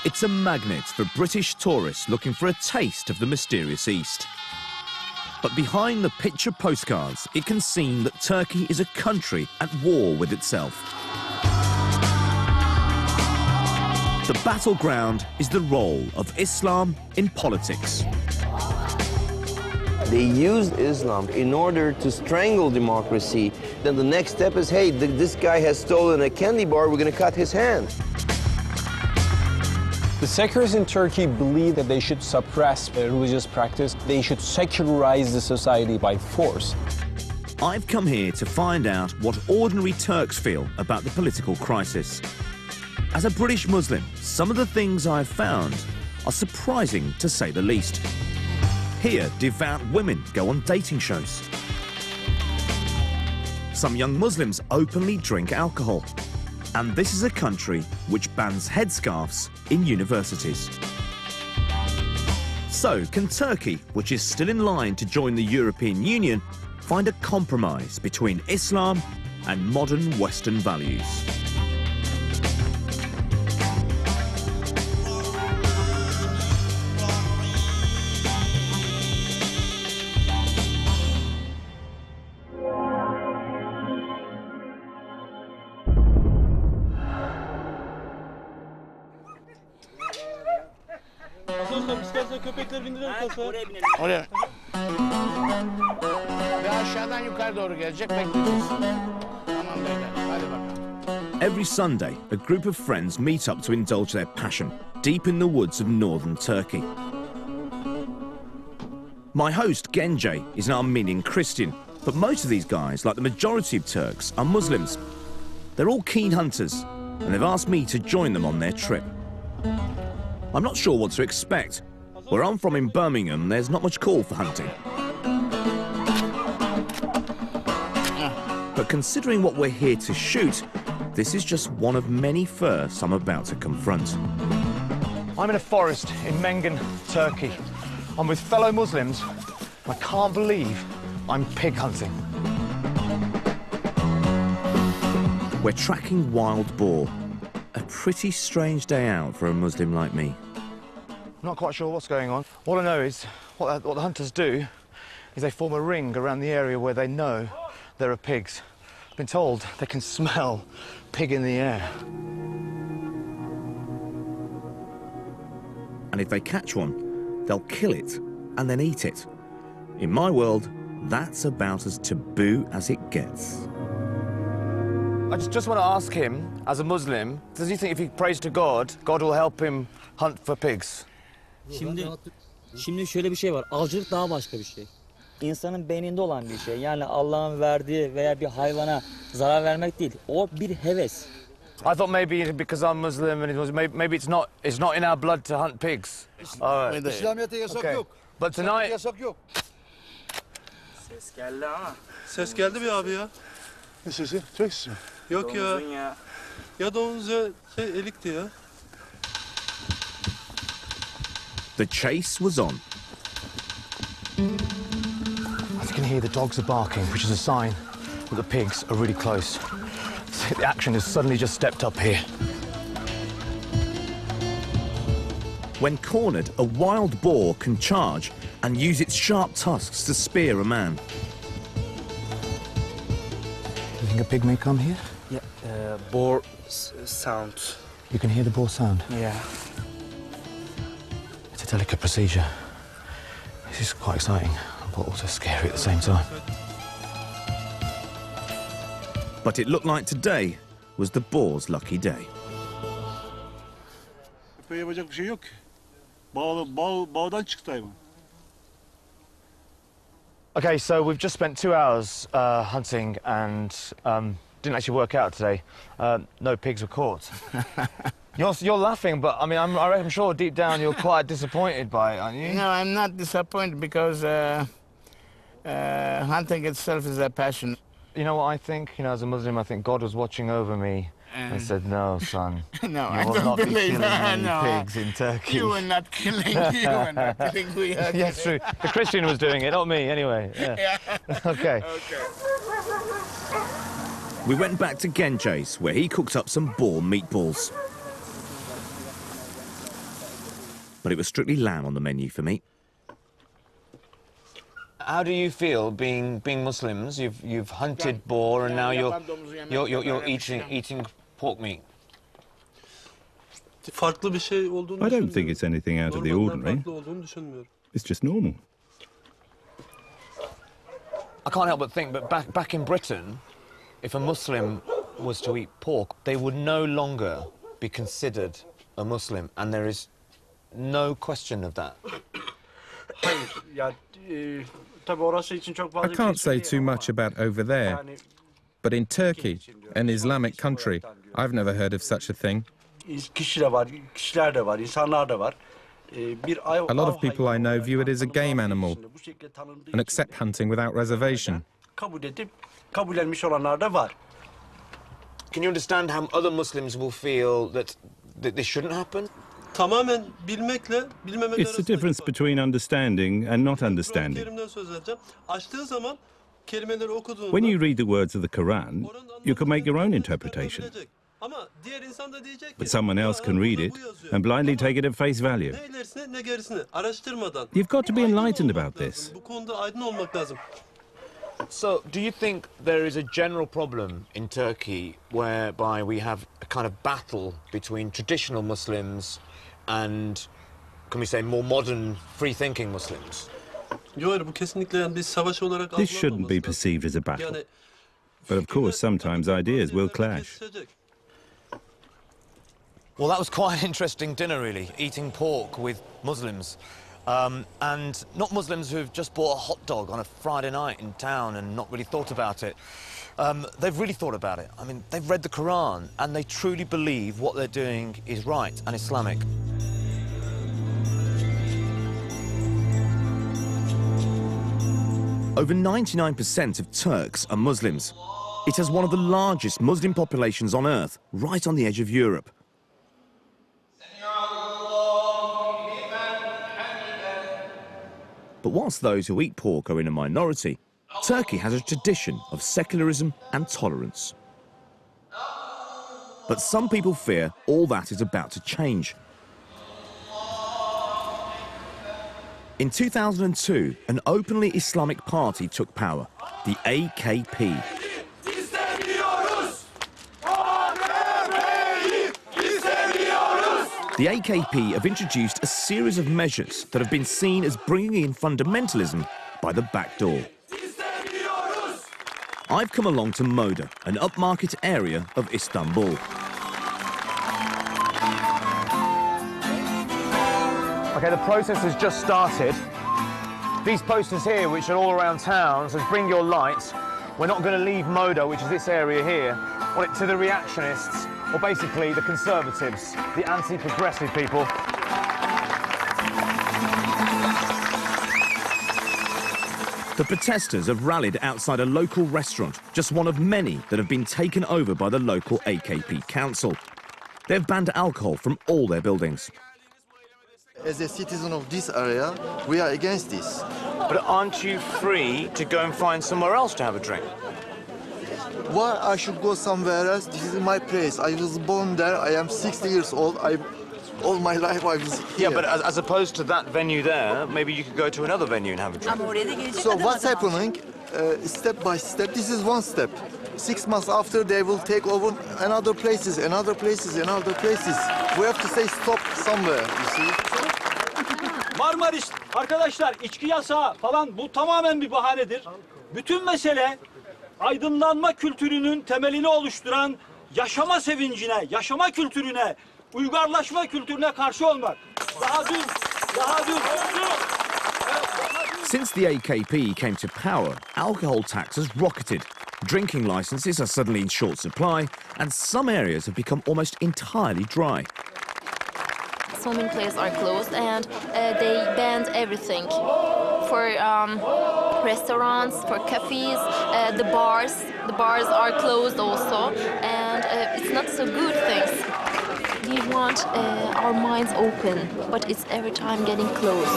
It's a magnet for British tourists looking for a taste of the mysterious East. But behind the picture postcards, it can seem that Turkey is a country at war with itself. The battleground is the role of Islam in politics. They used Islam in order to strangle democracy. Then the next step is, hey, this guy has stolen a candy bar, we're going to cut his hand. The secularists in Turkey believe that they should suppress religious practice. They should secularize the society by force. I've come here to find out what ordinary Turks feel about the political crisis. As a British Muslim, some of the things I've found are surprising, to say the least. Here, devout women go on dating shows. Some young Muslims openly drink alcohol. And this is a country which bans headscarves in universities. So, can Turkey, which is still in line to join the European Union, find a compromise between Islam and modern Western values? Oraya. Ve aşağıdan yukarı doğru gelecek, bekleyeceğiz. Tamam beyler, hadi bakalım. Every Sunday, a group of friends meet up to indulge their passion deep in the woods of northern Turkey. My host, Gence, is an Armenian Christian, but most of these guys, like the majority of Turks, are Muslims. They're all keen hunters, and they've asked me to join them on their trip. I'm not sure what to expect. Where I'm from in Birmingham, there's not much call for hunting. But considering what we're here to shoot, this is just one of many firsts I'm about to confront. I'm in a forest in Mengen, Turkey. I'm with fellow Muslims. I can't believe I'm pig hunting. We're tracking wild boar. A pretty strange day out for a Muslim like me. I'm not quite sure what's going on. All I know is what the hunters do is they form a ring around the area where they know there are pigs. I've been told they can smell pig in the air. And if they catch one, they'll kill it and then eat it. In my world, that's about as taboo as it gets. I just want to ask him, as a Muslim, does he think if he prays to God, God will help him hunt for pigs? Şimdi şöyle bir şey var. Avcılık daha başka bir şey. İnsanın beyninde olan bir şey. Yani Allah'ın verdiği veya bir hayvana zarar vermek değil. O bir heves. I thought maybe because I'm Muslim and maybe it's not in our blood to hunt pigs. İslamiyet'te yasak yok. But tonight yasak yok. Ses geldi ama. Ses geldi mi abi ya? Ne sesi? Tüfek sesi mi? Yok ya. Ya domuz ya elikti ya. The chase was on. As you can hear, the dogs are barking, which is a sign that the pigs are really close. The action has suddenly just stepped up here. When cornered, a wild boar can charge and use its sharp tusks to spear a man. You think a pig may come here? Yeah, boar sound. You can hear the boar sound? Yeah. It's a delicate procedure. This is quite exciting, but also scary at the same time. But it looked like today was the boar's lucky day. Yapacak bir şey yok. Bağdan çıktı hayvan. Okay, so we've just spent 2 hours hunting and didn't actually work out today. No pigs were caught. You're laughing, but I mean, I'm sure deep down you're quite disappointed by it, aren't you? No, I'm not disappointed because hunting itself is a passion. You know what I think? You know, as a Muslim, I think God was watching over me and said, "No, son, No, you I will don't not be believe killing that. any No, pigs in Turkey." You were not killing. You were not killing. We are Yes, true. The Christian was doing it, not me, anyway. Yeah. Okay. We went back to Gence's, where he cooked up some boar meatballs. but it was strictly lamb on the menu for me. How do you feel being Muslims? You've hunted boar and now you're eating pork meat. Farklı bir şey olduğunu I don't think it's anything out of the ordinary. farklı olduğunu düşünmüyorum. It's just normal. I can't help but think, but back in Britain, if a Muslim was to eat pork, they would no longer be considered a Muslim, and there is no question of that. I can't say too much about over there, but in Turkey, an Islamic country, I've never heard of such a thing. A lot of people I know view it as a game animal and accept hunting without reservation. Can you understand how other Muslims will feel that this shouldn't happen? It's the difference between understanding and not understanding. When you read the words of the Quran, you can make your own interpretation. But someone else can read it and blindly take it at face value. You've got to be enlightened about this. So, do you think there is a general problem in Turkey whereby we have a kind of battle between traditional Muslims and, can we say, more modern, free-thinking Muslims? This shouldn't be perceived as a battle. But of course, sometimes ideas will clash. Well, that was quite an interesting dinner, really, eating pork with Muslims. And not Muslims who've just bought a hot dog on a Friday night in town and not really thought about it. They've really thought about it. I mean, they've read the Quran and they truly believe what they're doing is right and Islamic. Over 99% of Turks are Muslims. It has one of the largest Muslim populations on Earth, right on the edge of Europe. But whilst those who eat pork are in a minority, Turkey has a tradition of secularism and tolerance. But some people fear all that is about to change. In 2002, an openly Islamic party took power, the AKP. The AKP have introduced a series of measures that have been seen as bringing in fundamentalism by the back door. I've come along to Moda, an upmarket area of Istanbul. OK, the process has just started. These posters here, which are all around town, says bring your light. We're not going to leave Moda, which is this area here, to the reactionists, or basically the conservatives, the anti-progressive people. The protesters have rallied outside a local restaurant, just one of many that have been taken over by the local AKP council. They've banned alcohol from all their buildings. As a citizen of this area, we are against this. But aren't you free to go and find somewhere else to have a drink? Why I should go somewhere else? This is my place. I was born there. I am 60 years old. All my life I was here. Yeah, but as opposed to that venue there, maybe you could go to another venue and have a drink. So what's happening? Step by step, this is one step. 6 months after, they will take over another places, another places, another places. We have to say stop somewhere, you see. Marmaris, arkadaşlar içki yasağı falan bu tamamen bir bahanedir. Bütün mesele aydınlanma kültürünün temelini oluşturan yaşama sevincine, yaşama kültürüne, uygarlaşma kültürüne karşı olmak. Daha dün. Since the AKP came to power, alcohol tax has rocketed. Drinking licenses are suddenly in short supply, and some areas have become almost entirely dry. So many places are closed, and they banned everything. For restaurants, for cafes, the bars are closed also, and it's not so good things. We want our minds open, but it's every time getting closed.